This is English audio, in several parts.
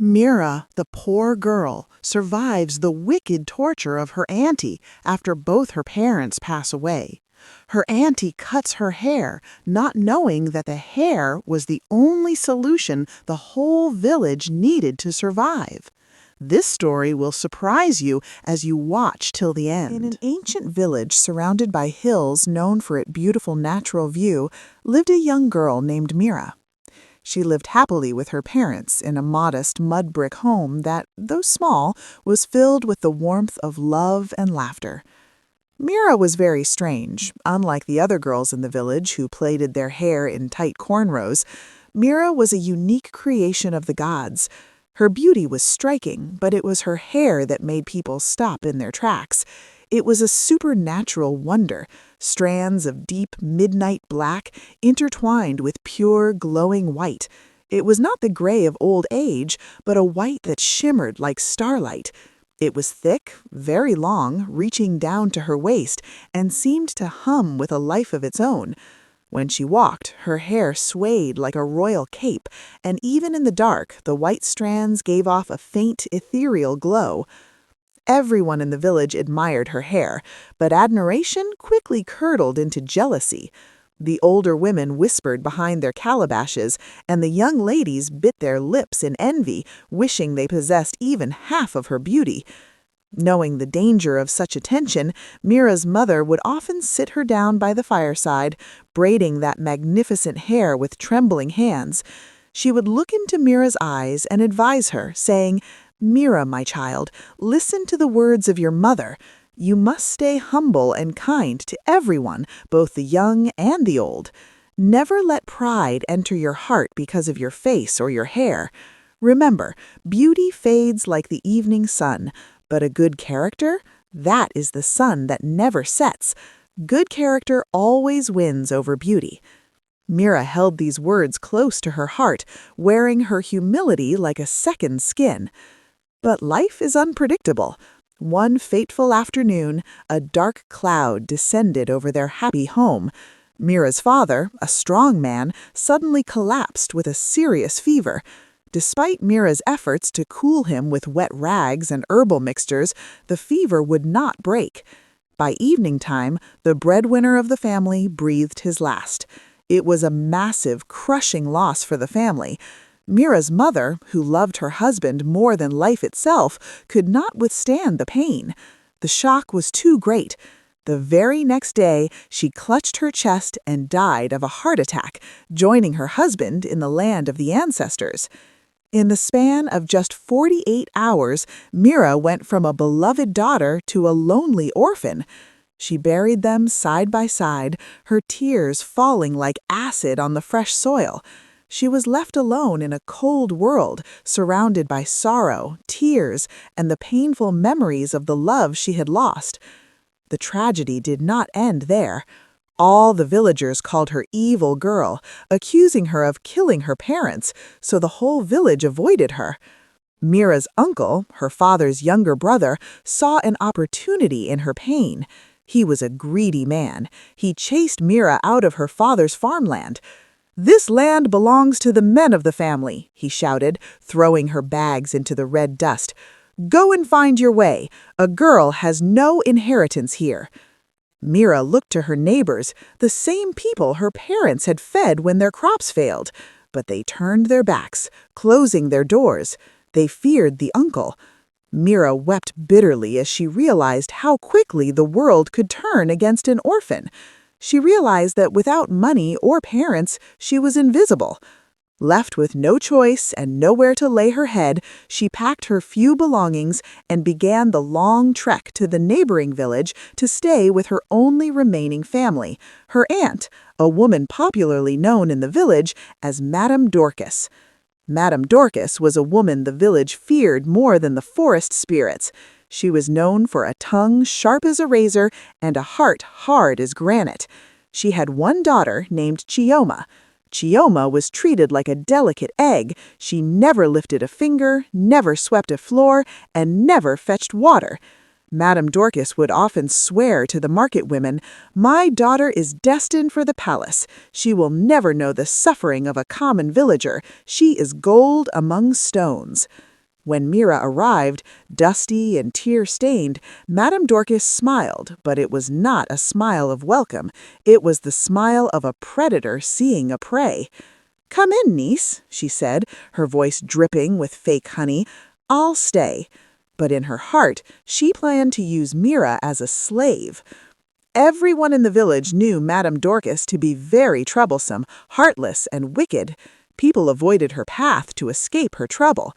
Mira, the poor girl, survives the wicked torture of her auntie after both her parents pass away. Her auntie cuts her hair, not knowing that the hair was the only solution the whole village needed to survive. This story will surprise you as you watch till the end. In an ancient village surrounded by hills known for its beautiful natural view, lived a young girl named Mira. She lived happily with her parents in a modest mud brick home that, though small, was filled with the warmth of love and laughter. Mira was very strange. Unlike the other girls in the village who plaited their hair in tight cornrows, Mira was a unique creation of the gods. Her beauty was striking, but it was her hair that made people stop in their tracks. It was a supernatural wonder, strands of deep midnight black intertwined with pure glowing white. It was not the gray of old age, but a white that shimmered like starlight. It was thick, very long, reaching down to her waist, and seemed to hum with a life of its own. When she walked, her hair swayed like a royal cape, and even in the dark, the white strands gave off a faint, ethereal glow. Everyone in the village admired her hair, but admiration quickly curdled into jealousy. The older women whispered behind their calabashes, and the young ladies bit their lips in envy, wishing they possessed even half of her beauty. Knowing the danger of such attention, Mira's mother would often sit her down by the fireside, braiding that magnificent hair with trembling hands. She would look into Mira's eyes and advise her, saying, "Mira, my child, listen to the words of your mother. You must stay humble and kind to everyone, both the young and the old. Never let pride enter your heart because of your face or your hair. Remember, beauty fades like the evening sun, but a good character, that is the sun that never sets. Good character always wins over beauty." Mira held these words close to her heart, wearing her humility like a second skin. But life is unpredictable. One fateful afternoon, a dark cloud descended over their happy home. Mira's father, a strong man, suddenly collapsed with a serious fever. Despite Mira's efforts to cool him with wet rags and herbal mixtures, the fever would not break. By evening time, the breadwinner of the family breathed his last. It was a massive, crushing loss for the family. Mira's mother, who loved her husband more than life itself, could not withstand the pain. The shock was too great. The very next day, she clutched her chest and died of a heart attack, joining her husband in the land of the ancestors. In the span of just 48 hours, Mira went from a beloved daughter to a lonely orphan. She buried them side by side, her tears falling like acid on the fresh soil. She was left alone in a cold world, surrounded by sorrow, tears, and the painful memories of the love she had lost. The tragedy did not end there. All the villagers called her evil girl, accusing her of killing her parents, so the whole village avoided her. Mira's uncle, her father's younger brother, saw an opportunity in her pain. He was a greedy man. He chased Mira out of her father's farmland. "This land belongs to the men of the family," he shouted, throwing her bags into the red dust. "Go and find your way. A girl has no inheritance here." Mira looked to her neighbors, the same people her parents had fed when their crops failed. But they turned their backs, closing their doors. They feared the uncle. Mira wept bitterly as she realized how quickly the world could turn against an orphan. She realized that without money or parents, she was invisible. Left with no choice and nowhere to lay her head, she packed her few belongings and began the long trek to the neighboring village to stay with her only remaining family, her aunt, a woman popularly known in the village as Madame Dorcis. Madame Dorcis was a woman the village feared more than the forest spirits. She was known for a tongue sharp as a razor and a heart hard as granite. She had one daughter named Chioma. Chioma was treated like a delicate egg. She never lifted a finger, never swept a floor, and never fetched water. Madame Dorcis would often swear to the market women, "My daughter is destined for the palace. She will never know the suffering of a common villager. She is gold among stones." When Mira arrived, dusty and tear-stained, Madame Dorcas smiled, but it was not a smile of welcome. It was the smile of a predator seeing a prey. "Come in, niece," she said, her voice dripping with fake honey. "I'll stay." But in her heart, she planned to use Mira as a slave. Everyone in the village knew Madame Dorcas to be very troublesome, heartless, and wicked. People avoided her path to escape her trouble.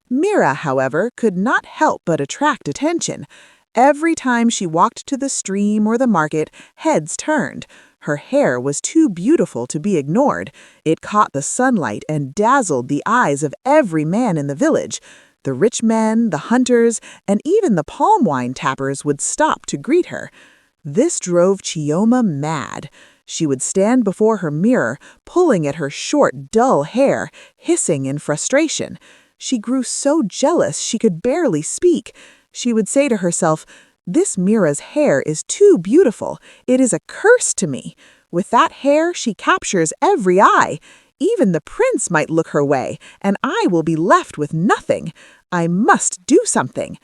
Mira, however, could not help but attract attention. Every time she walked to the stream or the market, heads turned. Her hair was too beautiful to be ignored. It caught the sunlight and dazzled the eyes of every man in the village. The rich men, the hunters, and even the palm wine tappers would stop to greet her. This drove Chioma mad. She would stand before her mirror, pulling at her short, dull hair, hissing in frustration. She grew so jealous she could barely speak. She would say to herself, "This Mira's hair is too beautiful. It is a curse to me. With that hair, she captures every eye. Even the prince might look her way, and I will be left with nothing. I must do something."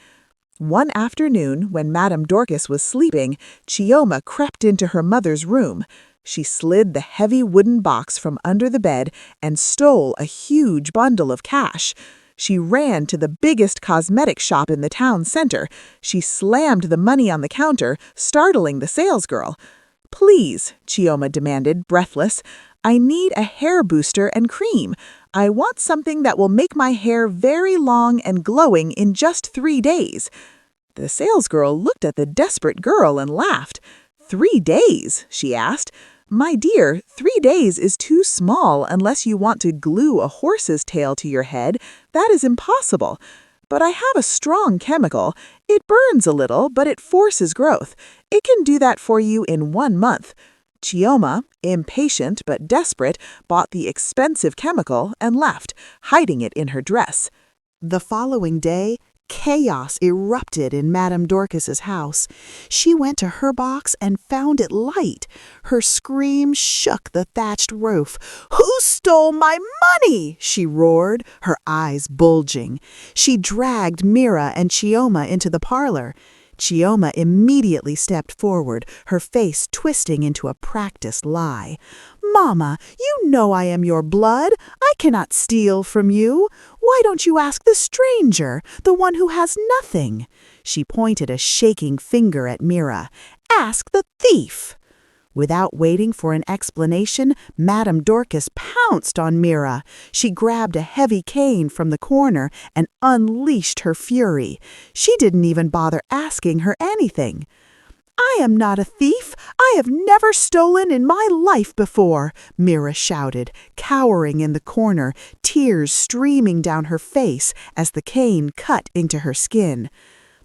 One afternoon, when Madame Dorcas was sleeping, Chioma crept into her mother's room. She slid the heavy wooden box from under the bed and stole a huge bundle of cash. She ran to the biggest cosmetic shop in the town center. She slammed the money on the counter, startling the salesgirl. "Please," Chioma demanded, breathless, "I need a hair booster and cream. I want something that will make my hair very long and glowing in just 3 days." The salesgirl looked at the desperate girl and laughed. "3 days?" she asked. "My dear, 3 days is too small unless you want to glue a horse's tail to your head. That is impossible. But I have a strong chemical. It burns a little, but it forces growth. It can do that for you in 1 month." Chioma, impatient but desperate, bought the expensive chemical and left, hiding it in her dress. The following day, chaos erupted in Madame Dorcas's house. She went to her box and found it light. Her scream shook the thatched roof. "Who stole my money?" she roared, her eyes bulging. She dragged Mira and Chioma into the parlor. Chioma immediately stepped forward, her face twisting into a practiced lie. "Mama, you know I am your blood. I cannot steal from you. Why don't you ask the stranger, the one who has nothing?" She pointed a shaking finger at Mira. "Ask the thief." Without waiting for an explanation, Madame Dorcas pounced on Mira. She grabbed a heavy cane from the corner and unleashed her fury. She didn't even bother asking her anything. "I am not a thief. I have never stolen in my life before," Mira shouted, cowering in the corner, tears streaming down her face as the cane cut into her skin.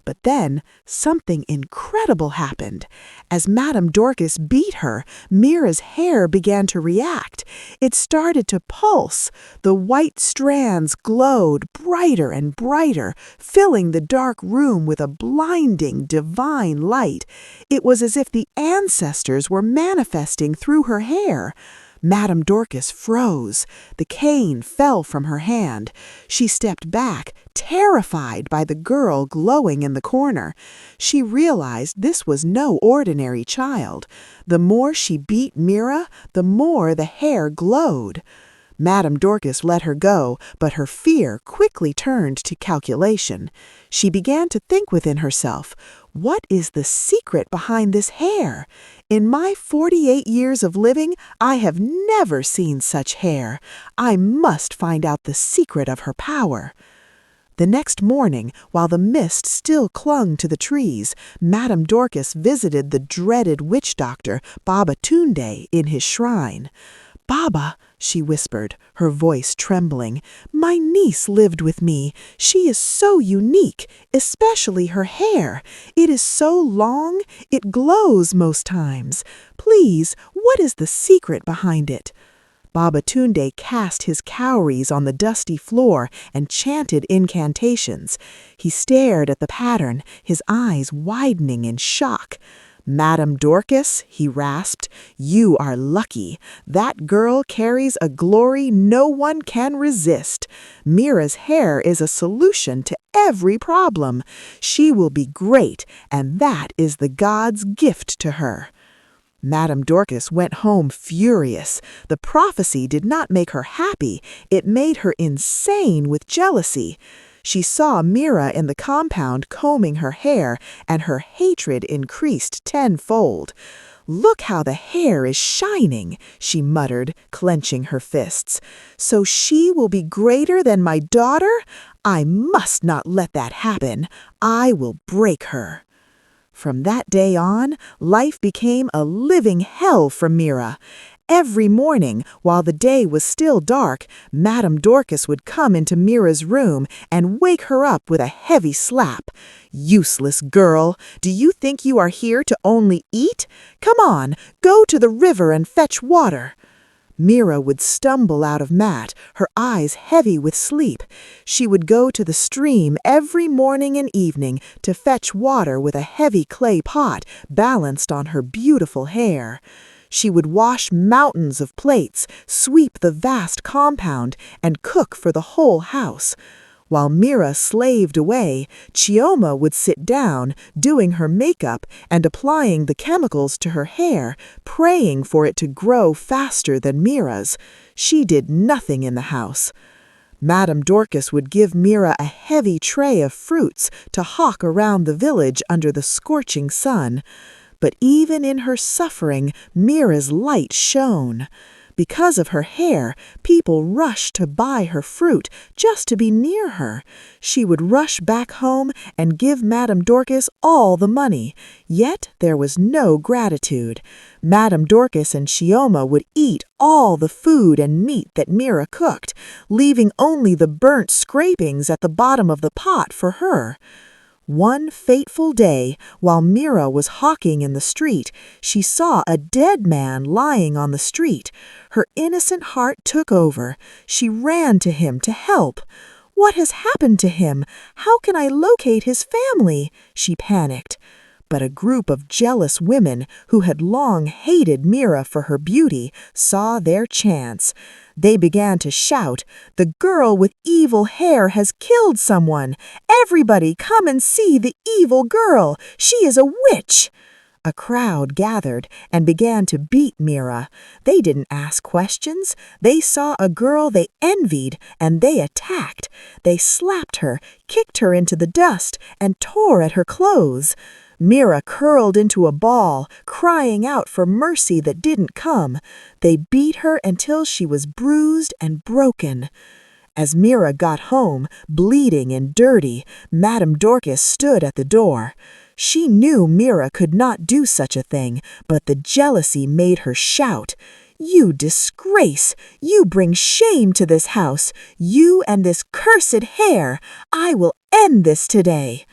But then something incredible happened. As Madame Dorcas beat her, Mira's hair began to react. It started to pulse. The white strands glowed brighter and brighter, filling the dark room with a blinding, divine light. It was as if the ancestors were manifesting through her hair. Madame Dorcas froze. The cane fell from her hand. She stepped back, terrified by the girl glowing in the corner. She realized this was no ordinary child. The more she beat Mira, the more the hair glowed. Madame Dorcas let her go, but her fear quickly turned to calculation. She began to think within herself, "What is the secret behind this hair? In my 48 years of living, I have never seen such hair. I must find out the secret of her power." The next morning, while the mist still clung to the trees, Madame Dorcas visited the dreaded witch doctor, Baba Tunde, in his shrine. "Baba," she whispered, her voice trembling, "my niece lived with me. She is so unique, especially her hair. It is so long, it glows most times. Please, what is the secret behind it?" Baba Tunde cast his cowries on the dusty floor and chanted incantations. He stared at the pattern, his eyes widening in shock. "Madam Dorcas," he rasped, "you are lucky. That girl carries a glory no one can resist. Mira's hair is a solution to every problem. She will be great, and that is the God's gift to her." Madam Dorcas went home furious. The prophecy did not make her happy. It made her insane with jealousy. She saw Mira in the compound combing her hair, and her hatred increased tenfold. "Look how the hair is shining," she muttered, clenching her fists. "So she will be greater than my daughter? I must not let that happen. I will break her." From that day on, life became a living hell for Mira. Every morning, while the day was still dark, Madam Dorcas would come into Mira's room and wake her up with a heavy slap. "Useless girl! Do you think you are here to only eat? Come on, go to the river and fetch water." Mira would stumble out of mat, her eyes heavy with sleep. She would go to the stream every morning and evening to fetch water with a heavy clay pot balanced on her beautiful hair. She would wash mountains of plates, sweep the vast compound, and cook for the whole house. While Mira slaved away, Chioma would sit down, doing her makeup and applying the chemicals to her hair, praying for it to grow faster than Mira's. She did nothing in the house. Madam Dorcas would give Mira a heavy tray of fruits to hawk around the village under the scorching sun. But even in her suffering, Mira's light shone. Because of her hair, people rushed to buy her fruit just to be near her. She would rush back home and give Madam Dorcas all the money. Yet there was no gratitude. Madam Dorcas and Chioma would eat all the food and meat that Mira cooked, leaving only the burnt scrapings at the bottom of the pot for her. One fateful day, while Mira was hawking in the street, she saw a dead man lying on the street. Her innocent heart took over. She ran to him to help. "What has happened to him? How can I locate his family?" she panicked. But a group of jealous women who had long hated Mira for her beauty saw their chance. They began to shout, "The girl with evil hair has killed someone! Everybody come and see the evil girl! She is a witch!" A crowd gathered and began to beat Mira. They didn't ask questions. They saw a girl they envied, and they attacked. They slapped her, kicked her into the dust, and tore at her clothes. Mira curled into a ball, crying out for mercy that didn't come. They beat her until she was bruised and broken. As Mira got home, bleeding and dirty, Madam Dorcas stood at the door. She knew Mira could not do such a thing, but the jealousy made her shout, "You disgrace! You bring shame to this house! You and this cursed hair! I will end this today!"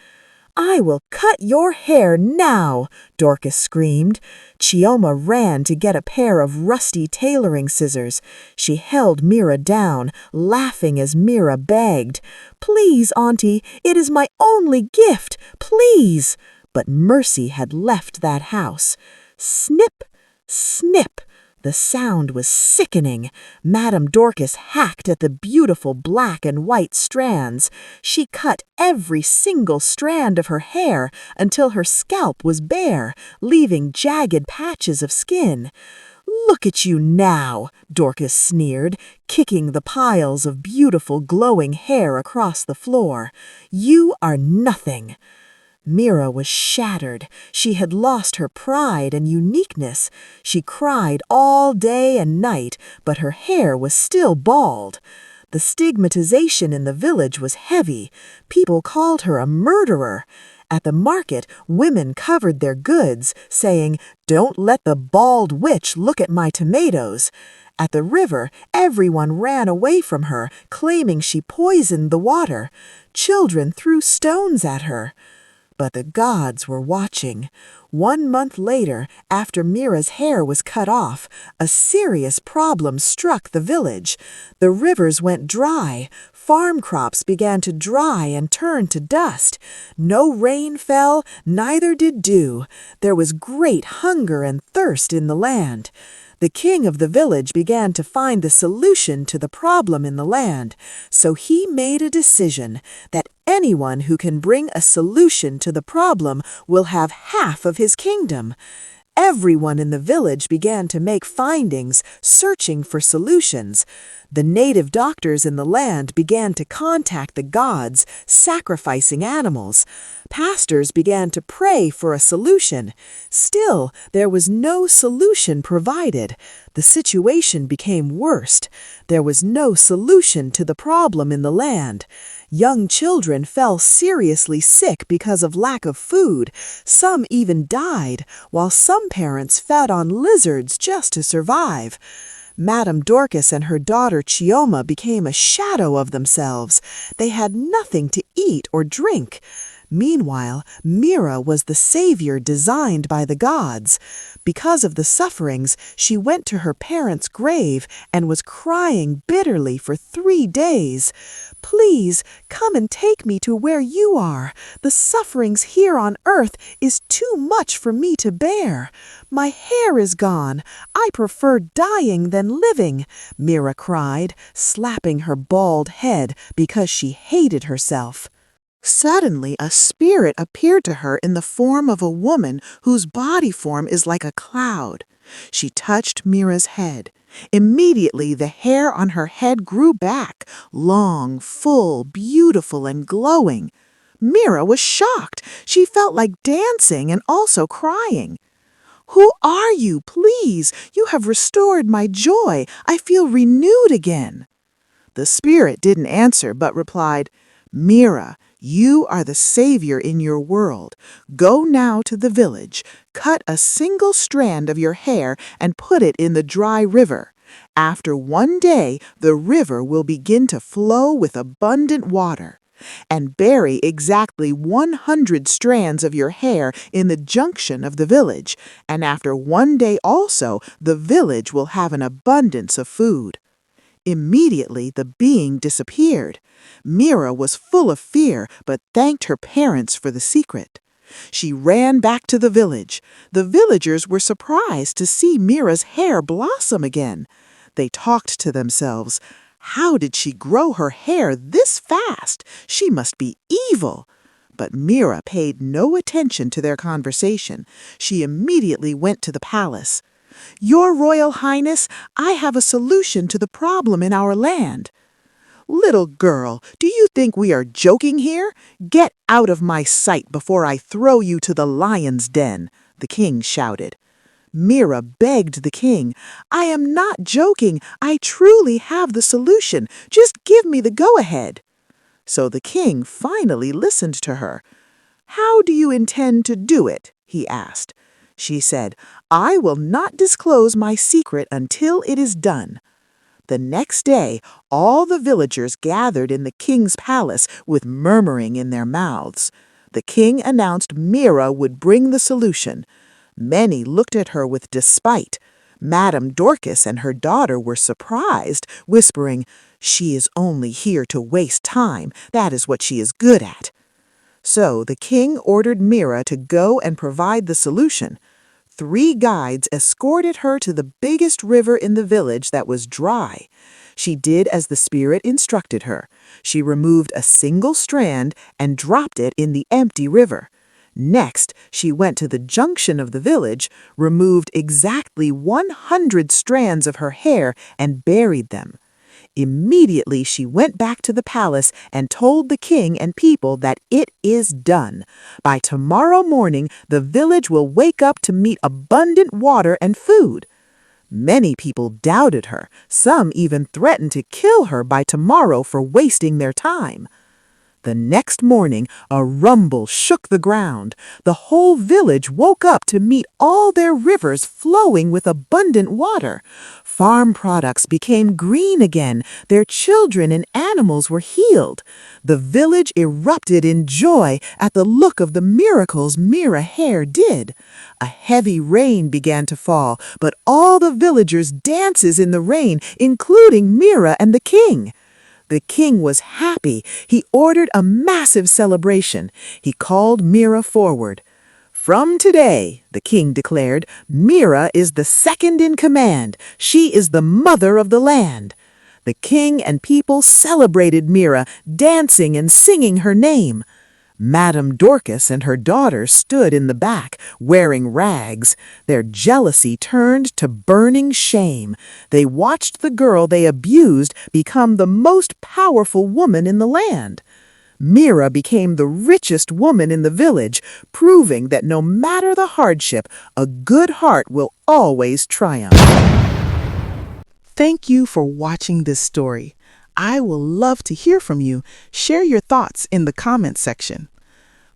"I will cut your hair now," Dorcas screamed. Chioma ran to get a pair of rusty tailoring scissors. She held Mira down, laughing as Mira begged, "Please, Auntie, it is my only gift, please." But mercy had left that house. Snip, snip. The sound was sickening. Madam Dorcas hacked at the beautiful black and white strands. She cut every single strand of her hair until her scalp was bare, leaving jagged patches of skin. "Look at you now," Dorcas sneered, kicking the piles of beautiful glowing hair across the floor. "You are nothing." Mira was shattered. She had lost her pride and uniqueness. She cried all day and night, but her hair was still bald. The stigmatization in the village was heavy. People called her a murderer. At the market, women covered their goods, saying, "Don't let the bald witch look at my tomatoes." At the river, everyone ran away from her, claiming she poisoned the water. Children threw stones at her. But the gods were watching. 1 month later, after Mira's hair was cut off, a serious problem struck the village. The rivers went dry. Farm crops began to dry and turn to dust. No rain fell, neither did dew. There was great hunger and thirst in the land. The king of the village began to find the solution to the problem in the land, so he made a decision that anyone who can bring a solution to the problem will have half of his kingdom. Everyone in the village began to make findings, searching for solutions. The native doctors in the land began to contact the gods, sacrificing animals. Pastors began to pray for a solution. Still, there was no solution provided. The situation became worse. There was no solution to the problem in the land. Young children fell seriously sick because of lack of food. Some even died, while some parents fed on lizards just to survive. Madame Dorcas and her daughter Chioma became a shadow of themselves. They had nothing to eat or drink. Meanwhile, Mira was the savior designed by the gods. Because of the sufferings, she went to her parents' grave and was crying bitterly for 3 days. "Please, come and take me to where you are. The sufferings here on earth is too much for me to bear. My hair is gone. I prefer dying than living," Mira cried, slapping her bald head because she hated herself. Suddenly, a spirit appeared to her in the form of a woman whose body form is like a cloud. She touched Mira's head. Immediately, the hair on her head grew back, long, full, beautiful, and glowing. Mira was shocked. She felt like dancing and also crying. "Who are you? Please, you have restored my joy. I feel renewed again." The spirit didn't answer but replied, "Mira, you are the savior in your world. Go now to the village, cut a single strand of your hair and put it in the dry river. After 1 day, the river will begin to flow with abundant water. And bury exactly 100 strands of your hair in the junction of the village, and after 1 day also, the village will have an abundance of food." Immediately, the being disappeared. Mira was full of fear, but thanked her parents for the secret. She ran back to the village. The villagers were surprised to see Mira's hair blossom again. They talked to themselves. How did she grow her hair this fast? She must be evil. But Mira paid no attention to their conversation. She immediately went to the palace. "Your Royal Highness, I have a solution to the problem in our land." "Little girl, do you think we are joking here? Get out of my sight before I throw you to the lion's den," the king shouted. Mira begged the king, "I am not joking. I truly have the solution. Just give me the go-ahead." So the king finally listened to her. "How do you intend to do it?" he asked. She said, "I will not disclose my secret until it is done." The next day, all the villagers gathered in the king's palace with murmuring in their mouths. The king announced Mira would bring the solution. Many looked at her with despite. Madame Dorcas and her daughter were surprised, whispering, "She is only here to waste time. That is what she is good at." So the king ordered Mira to go and provide the solution. 3 guides escorted her to the biggest river in the village that was dry. She did as the spirit instructed her. She removed a single strand and dropped it in the empty river. Next, she went to the junction of the village, removed exactly 100 strands of her hair, and buried them. Immediately she went back to the palace and told the king and people that it is done. By tomorrow morning, the village will wake up to meet abundant water and food. Many people doubted her. Some even threatened to kill her by tomorrow for wasting their time. The next morning, a rumble shook the ground. The whole village woke up to meet all their rivers flowing with abundant water. Farm products became green again. Their children and animals were healed. The village erupted in joy at the look of the miracles Mira hair did. A heavy rain began to fall, but all the villagers dances in the rain, including Mira and the king. The king was happy. He ordered a massive celebration. He called Mira forward. "From today," the king declared, "Mira is the second in command. She is the mother of the land." The king and people celebrated Mira, dancing and singing her name. Madame Dorcas and her daughter stood in the back, wearing rags. Their jealousy turned to burning shame. They watched the girl they abused become the most powerful woman in the land. Meera became the richest woman in the village, proving that no matter the hardship, a good heart will always triumph. Thank you for watching this story. I will love to hear from you. Share your thoughts in the comments section.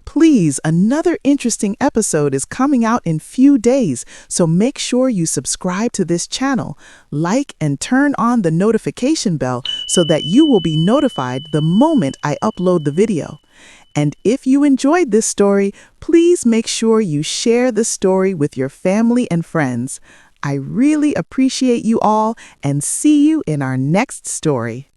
Please, another interesting episode is coming out in few days, so make sure you subscribe to this channel, like and turn on the notification bell so that you will be notified the moment I upload the video. And if you enjoyed this story, please make sure you share the story with your family and friends. I really appreciate you all and see you in our next story.